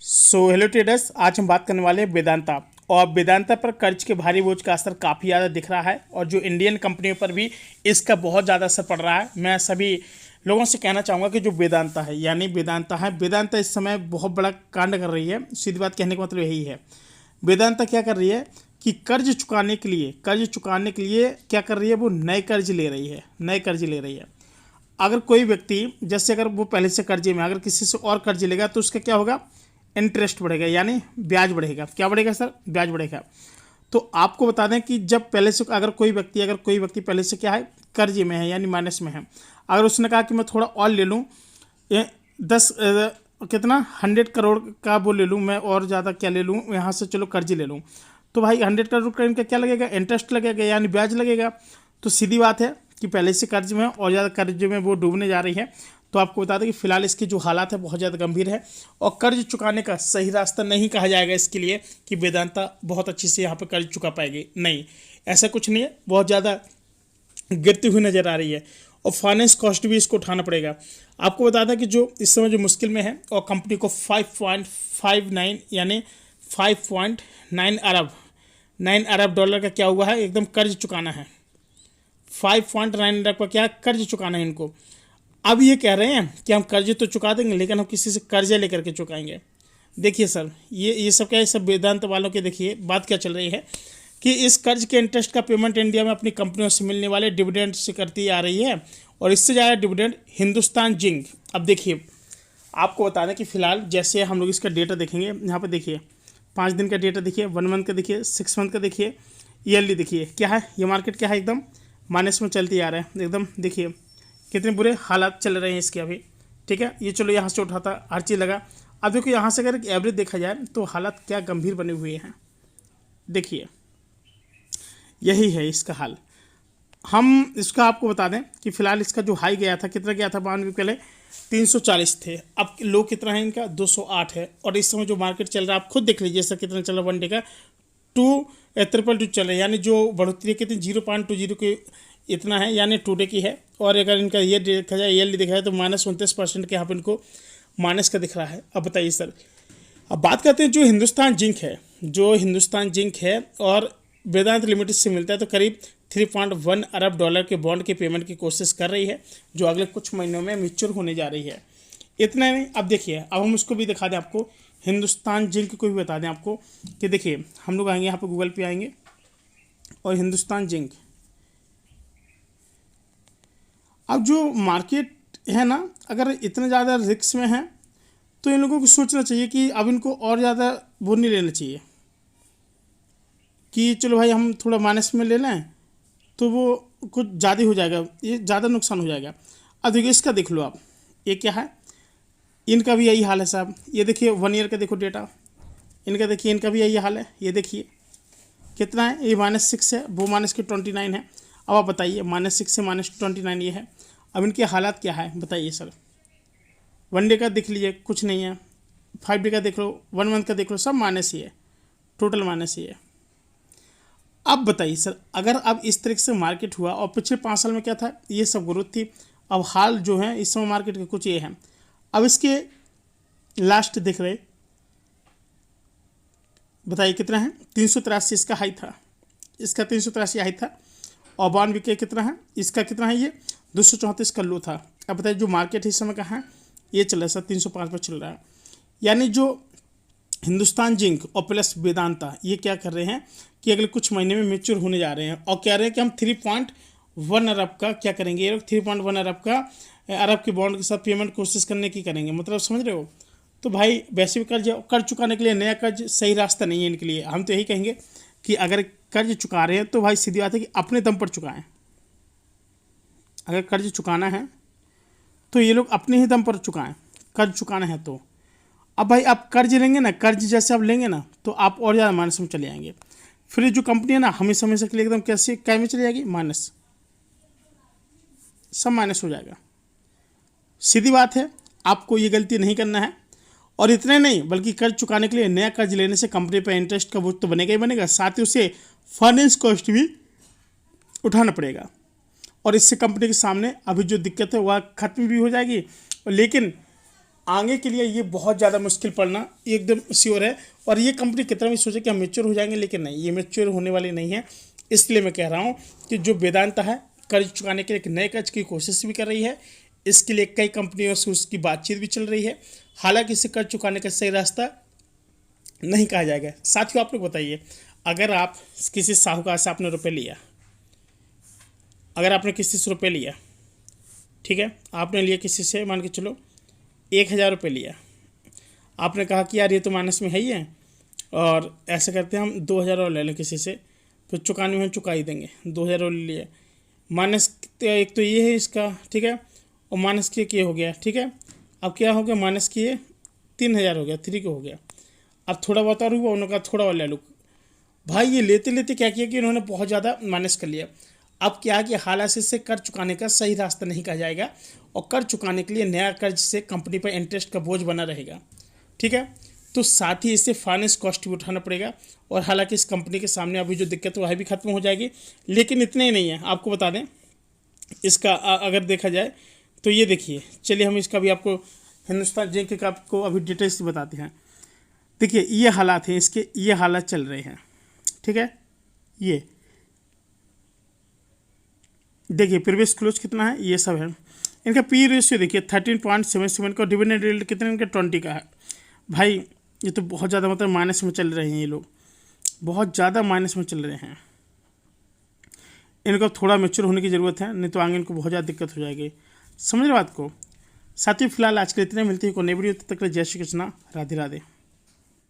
Hello traders, आज हम बात करने वाले हैं वेदांता। और वेदांता पर कर्ज के भारी बोझ का असर काफ़ी ज़्यादा दिख रहा है और जो इंडियन कंपनियों पर भी इसका बहुत ज़्यादा असर पड़ रहा है। मैं सभी लोगों से कहना चाहूँगा कि जो वेदांता है यानी वेदांता इस समय बहुत बड़ा कांड कर रही है। सीधी बात कहने का मतलब यही है। वेदांता क्या कर रही है कि कर्ज चुकाने के लिए क्या कर रही है, वो नए कर्ज ले रही है। अगर कोई व्यक्ति जैसे अगर वो पहले से कर्जे में, अगर किसी से और कर्ज लेगा तो उसका क्या होगा, इंटरेस्ट बढ़ेगा यानी ब्याज बढ़ेगा। क्या बढ़ेगा सर? ब्याज बढ़ेगा। तो आपको बता दें कि जब पहले से अगर कोई व्यक्ति पहले से क्या है, कर्जे में है यानी माइनस में है, अगर उसने कहा कि मैं थोड़ा और ले लूँ, 100 करोड़ का वो ले लूँ मैं, और ज़्यादा क्या ले लूँ यहाँ से, चलो कर्ज ले लूँ, तो भाई 100 करोड़ का इनका क्या लगेगा, इंटरेस्ट लगेगा यानी ब्याज लगेगा। तो सीधी बात है कि पहले से कर्ज में और ज़्यादा कर्ज में वो डूबने जा रही है। तो आपको बता दें कि फिलहाल इसकी जो हालात है बहुत ज़्यादा गंभीर है और कर्ज चुकाने का सही रास्ता नहीं कहा जाएगा इसके लिए कि वेदांता बहुत अच्छे से यहाँ पर कर्ज चुका पाएगी। नहीं, ऐसा कुछ नहीं है, बहुत ज़्यादा गिरती हुई नज़र आ रही है और फाइनेंस कॉस्ट भी इसको उठाना पड़ेगा। आपको बता दें कि जो इस समय जो मुश्किल में है और कंपनी को 5.59 यानी 5.9 अरब डॉलर का क्या हुआ है, एकदम कर्ज चुकाना है। 5.9 अरब का क्या कर्ज चुकाना है इनको। अब ये कह रहे हैं कि हम कर्ज तो चुका देंगे लेकिन हम किसी से कर्जा लेकर के चुकाएंगे। देखिए सर, ये सब क्या है, सब वेदांत वालों के देखिए बात क्या चल रही है कि इस कर्ज के इंटरेस्ट का पेमेंट इंडिया में अपनी कंपनियों से मिलने वाले डिविडेंड से करती आ रही है और इससे ज़्यादा डिविडेंड हिंदुस्तान जिंक। अब देखिए, आपको बता दें कि फिलहाल जैसे हम लोग इसका डेटा देखेंगे, यहाँ पर देखिए 5 दिन का डेटा देखिए, 1 मंथ का देखिए, 6 मंथ का देखिए, ईयरली देखिए, क्या है ये मार्केट, क्या है एकदम माइनस में चलती आ रहा है। एकदम देखिए कितने बुरे हालात चल रहे हैं इसके अभी। ठीक है, ये चलो यहाँ से उठाता हर चीज़ लगा। अब देखो यहाँ से अगर एक एवरेज देखा जाए तो हालात क्या गंभीर बने हुए हैं। देखिए यही है इसका हाल। हम इसका आपको बता दें कि फिलहाल इसका जो हाई गया था, कितना गया था 92 पहले 340 थे, अब लो कितना है इनका 208 है। और इस समय जो मार्केट चल रहा है आप खुद देख लीजिए सर, कितना चल रहा है वन डे का 2 चल रहा है, यानी जो बढ़ोतरी कितनी 0.20 के इतना है, यानी 2 डे की है। और अगर इनका ये देखा जाए, ईयरली देखा जाए तो -29% के यहाँ पर इनको माइनस का दिख रहा है। अब बताइए सर, अब बात करते हैं जो हिंदुस्तान जिंक है और वेदांत लिमिटेड से मिलता है, तो करीब 3.1 अरब डॉलर के बॉन्ड की पेमेंट की कोशिश कर रही है जो अगले कुछ महीनों में मैच्योर होने जा रही है। इतना नहीं, अब देखिए, अब हम उसको भी दिखा दें आपको, हिंदुस्तान जिंक को भी बता दें आपको कि देखिए हम लोग आएंगे यहाँ पर, गूगल पे आएंगे और हिंदुस्तान जिंक, अब जो मार्केट है ना, अगर इतने ज़्यादा रिस्क में है तो इन लोगों को सोचना चाहिए कि अब इनको और ज़्यादा वो नहीं लेना चाहिए कि चलो भाई हम थोड़ा माइनस में ले लें तो वो कुछ ज़्यादा हो जाएगा, ये ज़्यादा नुकसान हो जाएगा। अब देखिए इसका देख लो आप, ये क्या है, इनका भी यही हाल है साहब। ये देखिए 1 ईयर का देखो डेटा इनका, देखिए इनका भी यही हाल है। ये देखिए कितना है, ये -6 है, वो -29 है। अब आप बताइए, -6 से -29 ये है। अब इनके हालात क्या है बताइए सर। 1 डे का देख लीजिए, कुछ नहीं है। 5 डे का देख लो, 1 मंथ का देख लो, सब माइनस ही है, टोटल माइनस ही है। अब बताइए सर, अगर अब इस तरीके से मार्केट हुआ और पिछले 5 साल में क्या था, ये सब ग्रोथ थी। अब हाल जो है इस समय मार्केट के कुछ ये है। अब इसके लास्ट देख रहे, बताइए कितना है, 383 इसका हाई था, इसका 383 हाई था। और बॉन्ड विके कितना है, इसका कितना है, ये 234 का लो था। अब बताइए जो मार्केट है इस समय कहाँ है, ये चल रहा है सर 305 पर चल रहा है। यानी जो हिंदुस्तान जिंक और प्लस वेदांता ये क्या कर रहे हैं कि अगले कुछ महीने में मैच्योर होने जा रहे हैं और कह रहे हैं कि हम 3.1 अरब का क्या करेंगे, ये लोग 3.1 अरब के बॉन्ड के साथ पेमेंट कोशिश करने की करेंगे। मतलब समझ रहे हो। तो भाई वैसे भी कर्ज चुकाने के लिए नया कर्ज सही रास्ता नहीं है इनके लिए। हम तो यही कहेंगे कि अगर कर्ज चुका रहे हैं तो भाई सीधी बात है कि अपने दम पर चुकाएं। अगर कर्ज चुकाना है तो ये लोग अपने ही दम पर चुकाएं, कर्ज चुकाना है तो। अब भाई आप कर्ज लेंगे ना, कर्ज जैसे आप लेंगे ना तो आप और ज़्यादा माइनस में चले जाएंगे। फिर जो कंपनी है ना हमेशा हमेशा के लिए एकदम कैसे क्या में चली जाएगी, माइनस, सब माइनस हो जाएगा। सीधी बात है, आपको ये गलती नहीं करना है। और इतने नहीं, बल्कि कर्ज चुकाने के लिए नया कर्ज लेने से कंपनी पर इंटरेस्ट का बोझ तो बनेगा ही बनेगा, साथ ही उसे फाइनेंस कॉस्ट भी उठाना पड़ेगा। और इससे कंपनी के सामने अभी जो दिक्कत है वह खत्म भी हो जाएगी। लेकिन आगे के लिए ये बहुत ज़्यादा मुश्किल पड़ना एकदम श्योर है। और ये कंपनी कितना भी सोचे कि हम मेच्योर हो जाएंगे, लेकिन नहीं, ये मेच्योर होने वाली नहीं है। इसलिए मैं कह रहा हूँ कि जो वेदांता है कर्ज चुकाने के लिए एक नए कर्ज की कोशिश भी कर रही है। इसके लिए कई कंपनियों से उसकी बातचीत भी चल रही है। हालांकि इसे कर्ज चुकाने का सही रास्ता नहीं कहा जाएगा। साथियों, आप लोग बताइए, अगर आप किसी साहूकार से आपने रुपये लिया, अगर आपने किसी से रुपये लिया, ठीक है, आपने लिया किसी से, मान के चलो 1,000 रुपये लिया, आपने कहा कि यार ये तो माइनस में है ही है, और ऐसा करते हैं हम 2,000 और ले लें किसी से, फिर चुकाने में हम चुका ही देंगे। 2,000 और ले लिए, माइनस एक तो ये है इसका, ठीक है, और माइनस के हो गया, ठीक है। अब क्या हो गया, माइनस किए 3,000 हो गया, 3 को हो गया। अब थोड़ा बहुत और हुआ, उन्होंने कहा थोड़ा और ले लो। भाई ये लेते लेते क्या किया कि उन्होंने बहुत ज़्यादा माइनस कर लिया। अब क्या कि हालांकि से कर्ज चुकाने का सही रास्ता नहीं कहा जाएगा, और कर्ज चुकाने के लिए नया कर्ज से कंपनी पर इंटरेस्ट का बोझ बना रहेगा, ठीक है। तो साथ ही इससे फाइनेंस कॉस्ट भी उठाना पड़ेगा, और हालांकि इस कंपनी के सामने अभी जो दिक्कत है वह भी खत्म हो जाएगी। लेकिन इतने ही नहीं है, आपको बता दें इसका अगर देखा जाए तो ये देखिए, चलिए हम इसका भी आपको हिंदुस्तान जिंक का आपको अभी डिटेल्स बताते हैं। देखिए ये हालात हैं इसके, ये हालात चल रहे हैं, ठीक है। ये देखिए प्रीवियस क्लोज कितना है, ये सब है। इनका पी रेशियो देखिए 13.77 का, डिविडेंड यील्ड कितने इनका 20 का है। भाई ये तो बहुत ज़्यादा मतलब माइनस में चल रहे हैं ये लोग, बहुत ज़्यादा माइनस में चल रहे हैं। इनको थोड़ा मैच्योर होने की ज़रूरत है, नहीं तो आगे इनको बहुत ज़्यादा दिक्कत हो जाएगी। समझ रहे बात को। साथियों फिलहाल आज के लिए इतने, मिलती है को नई वीडियो, तब तक जय श्री कृष्णा, राधे राधे।